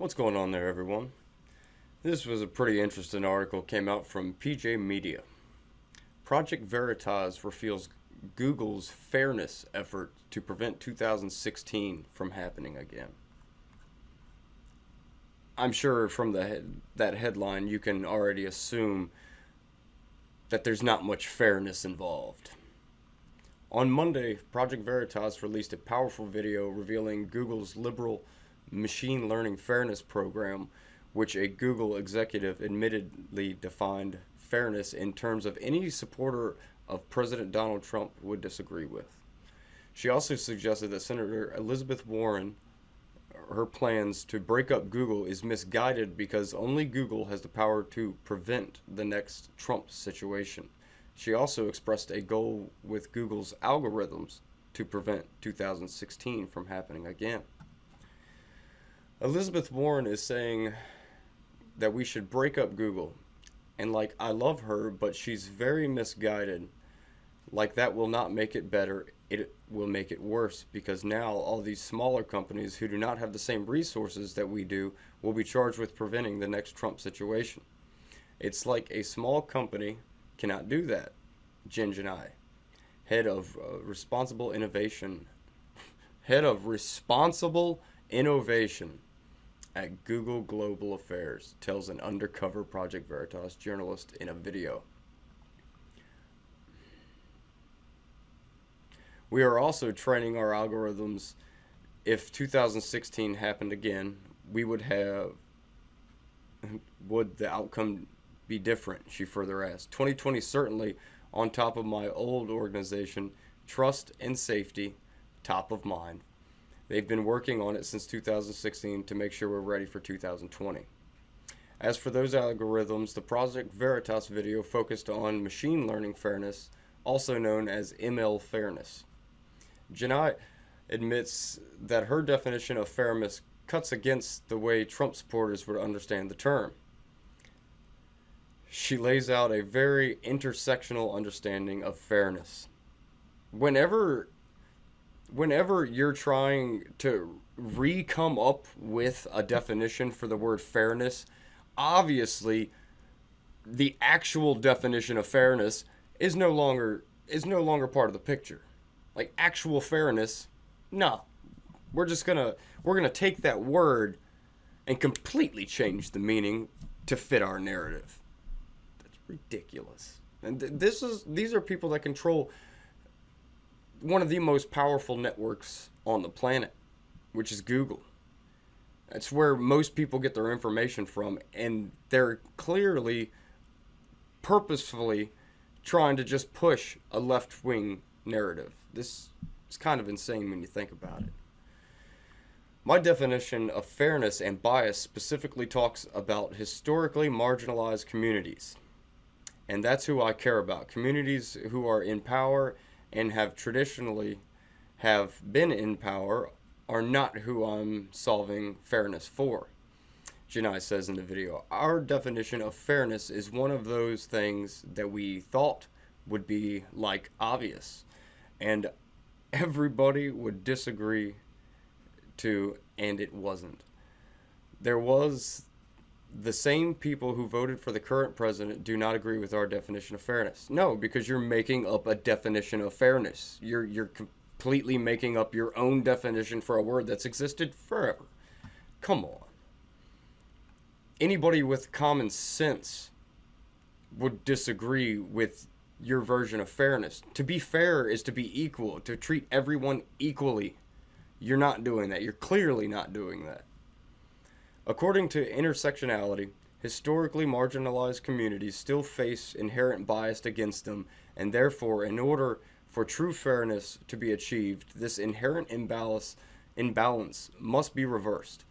What's going on there, everyone? This was a pretty interesting article, came out from PJ Media. Project Veritas reveals Google's fairness effort to prevent 2016 from happening again. I'm sure from that headline you can already assume that there's not much fairness involved. On Monday, Project Veritas released a powerful video revealing Google's liberal machine learning fairness program, which a Google executive admittedly defined fairness in terms of any supporter of President Donald Trump would disagree with. She also suggested that Senator Elizabeth Warren, her plans to break up Google is misguided because only Google has the power to prevent the next Trump situation. She also expressed a goal with Google's algorithms to prevent 2016 from happening again. Elizabeth Warren is saying that we should break up Google. And I love her, but she's very misguided. That will not make it better. It will make it worse because now all these smaller companies who do not have the same resources that we do will be charged with preventing the next Trump situation. It's like a small company cannot do that. Jen Janai, head of responsible innovation at Google Global Affairs, tells an undercover Project Veritas journalist in a video. We are also training our algorithms. If 2016 happened again, would the outcome be different? She further asked. 2020 certainly on top of my old organization, trust and safety, top of mind. They've been working on it since 2016 to make sure we're ready for 2020. As for those algorithms, the Project Veritas video focused on machine learning fairness, also known as ML fairness. Janai admits that her definition of fairness cuts against the way Trump supporters would understand the term. She lays out a very intersectional understanding of fairness. Whenever you're trying to come up with a definition for the word fairness, obviously the actual definition of fairness is no longer part of the picture. Actual fairness, no. We're gonna take that word and completely change the meaning to fit our narrative. That's ridiculous. And these are people that control one of the most powerful networks on the planet, which is Google. That's where most people get their information from, and they're clearly, purposefully trying to just push a left-wing narrative. This is kind of insane when you think about it. My definition of fairness and bias specifically talks about historically marginalized communities. And that's who I care about. Communities who are in power and have traditionally been in power are not who I'm solving fairness for. Janai says in the video, our definition of fairness is one of those things that we thought would be obvious, and everybody would disagree to, and it wasn't. There was the same people who voted for the current president do not agree with our definition of fairness. No, because you're making up a definition of fairness. You're completely making up your own definition for a word that's existed forever. Come on. Anybody with common sense would disagree with your version of fairness. To be fair is to be equal, to treat everyone equally. You're not doing that. You're clearly not doing that. According to intersectionality, historically marginalized communities still face inherent bias against them, and therefore, in order for true fairness to be achieved, this inherent imbalance must be reversed.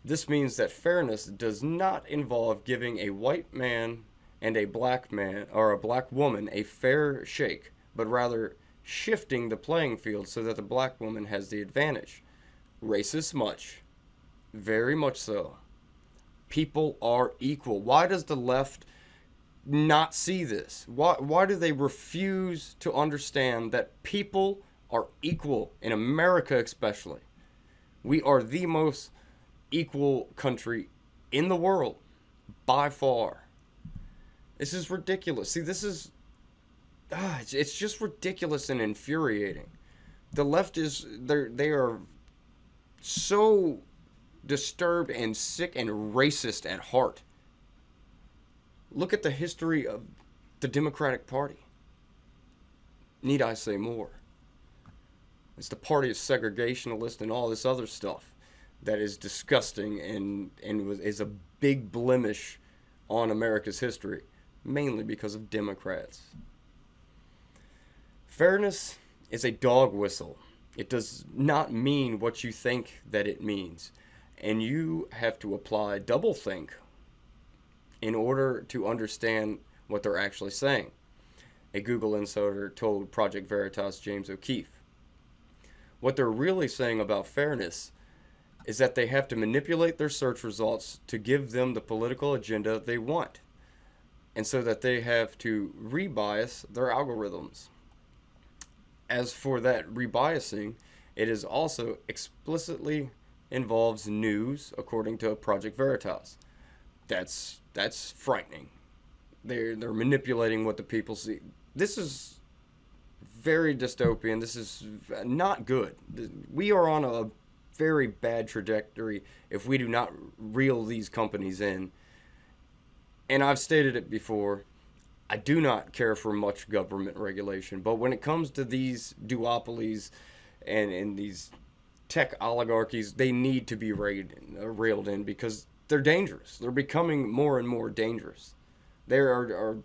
This means that fairness does not involve giving a white man and a black man or a black woman a fair shake, but rather shifting the playing field so that the black woman has the advantage. Racist much. Very much so. People are equal. Why does the left not see this? Why do they refuse to understand that people are equal, in America especially? We are the most equal country in the world by far. This is ridiculous. See, this is it's just ridiculous and infuriating. The left is they are so disturbed and sick and racist at heart. Look at the history of the Democratic Party. Need I say more? It's the party of segregationalists and all this other stuff that is disgusting and is a big blemish on America's history, mainly because of Democrats. Fairness is a dog whistle. It does not mean what you think that it means. And you have to apply doublethink in order to understand what they're actually saying. A Google insider told Project Veritas' James O'Keefe. What they're really saying about fairness is that they have to manipulate their search results to give them the political agenda they want, and so that they have to rebias their algorithms. As for that rebiasing, it is also explicitly involves news, according to Project Veritas. That's frightening. They're manipulating what the people see. This is very dystopian. This is not good. We are on a very bad trajectory if we do not reel these companies in. And I've stated it before, I do not care for much government regulation, but when it comes to these duopolies and these tech oligarchies, they need to be reeled in because they're dangerous. They're becoming more and more dangerous. They are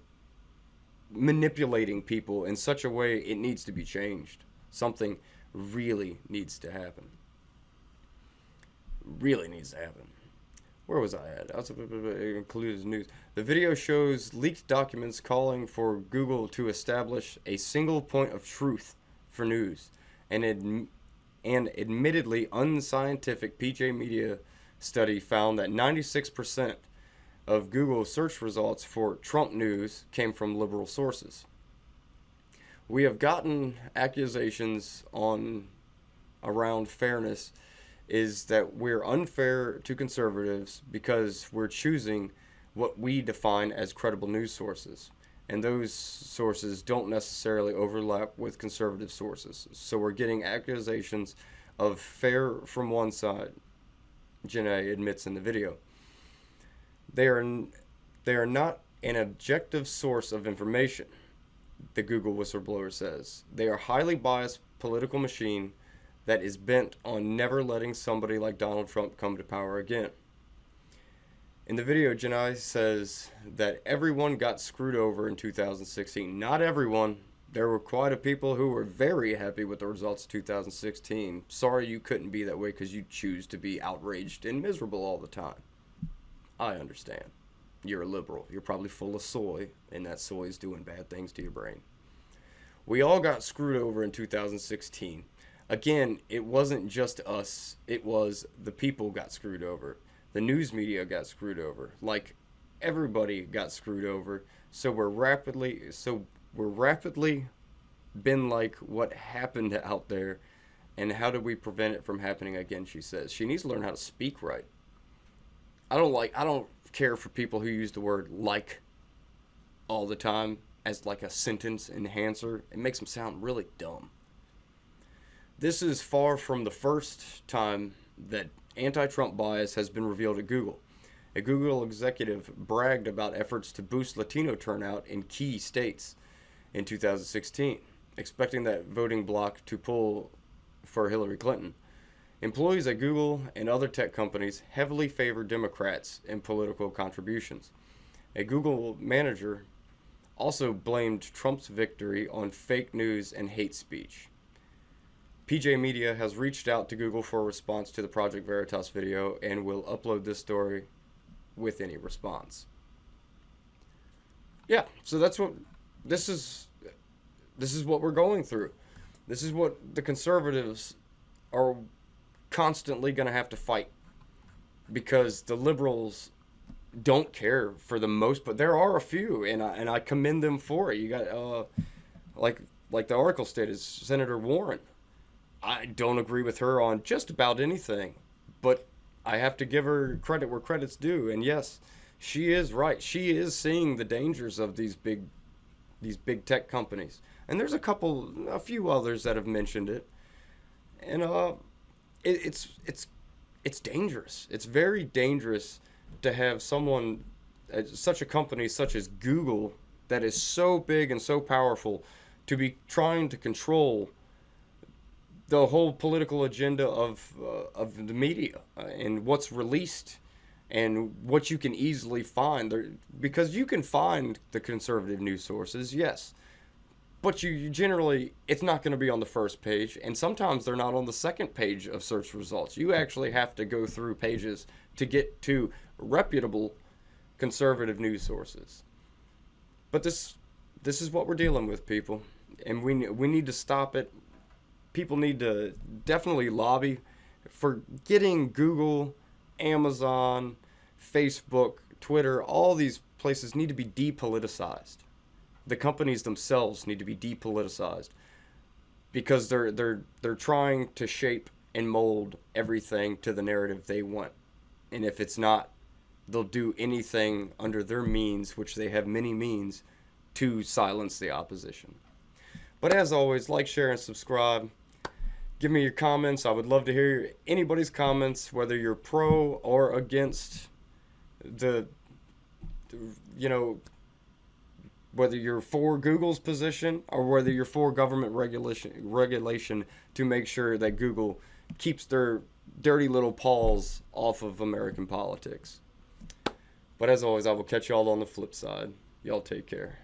manipulating people in such a way it needs to be changed. Something really needs to happen. Really needs to happen. Where was I at? It includes news. The video shows leaked documents calling for Google to establish a single point of truth for news. An admittedly unscientific PJ Media study found that 96% of Google search results for Trump news came from liberal sources. We have gotten accusations around fairness is that we're unfair to conservatives because we're choosing what we define as credible news sources. And those sources don't necessarily overlap with conservative sources. So we're getting accusations of fair from one side, Janae admits in the video. They are not an objective source of information, the Google whistleblower says. They are a highly biased political machine that is bent on never letting somebody like Donald Trump come to power again. In the video, Janae says that everyone got screwed over in 2016. Not everyone. There were quite a people who were very happy with the results of 2016. Sorry you couldn't be that way because you choose to be outraged and miserable all the time. I understand. You're a liberal. You're probably full of soy, and that soy is doing bad things to your brain. We all got screwed over in 2016. Again, it wasn't just us. It was the people got screwed over. The news media got screwed over. Like, everybody got screwed over. So we're rapidly been like what happened out there, and how do we prevent it from happening again, she says. She needs to learn how to speak right. I don't care for people who use the word like all the time as like a sentence enhancer. It makes them sound really dumb. This is far from the first time that anti-Trump bias has been revealed at Google. A Google executive bragged about efforts to boost Latino turnout in key states in 2016, expecting that voting bloc to pull for Hillary Clinton. Employees at Google and other tech companies heavily favor Democrats in political contributions. A Google manager also blamed Trump's victory on fake news and hate speech. PJ Media has reached out to Google for a response to the Project Veritas video and will upload this story with any response. Yeah, so that's what this is what we're going through. This is what the conservatives are constantly going to have to fight, because the liberals don't care for the most, but there are a few, and I commend them for it. You got like the article stated, Senator Warren. I don't agree with her on just about anything, but I have to give her credit where credit's due. And yes, she is right. She is seeing the dangers of these big tech companies. And there's a few others that have mentioned it. And it, it's dangerous. It's very dangerous to have someone, such a company such as Google, that is so big and so powerful, to be trying to control the whole political agenda of the media, and what's released and what you can easily find there, because you can find the conservative news sources, yes, but you generally, it's not going to be on the first page, and sometimes they're not on the second page of search results. You actually have to go through pages to get to reputable conservative news sources. But this is what we're dealing with, people, and we need to stop it. People need to definitely lobby for getting Google, Amazon, Facebook, Twitter, all these places need to be depoliticized. The companies themselves need to be depoliticized, because they're trying to shape and mold everything to the narrative they want. And if it's not, they'll do anything under their means, which they have many means, to silence the opposition. But as always, like, share, and subscribe. Give me your comments. I would love to hear anybody's comments, whether you're pro or against whether you're for Google's position or whether you're for government regulation to make sure that Google keeps their dirty little paws off of American politics. But as always, I will catch y'all on the flip side. Y'all take care.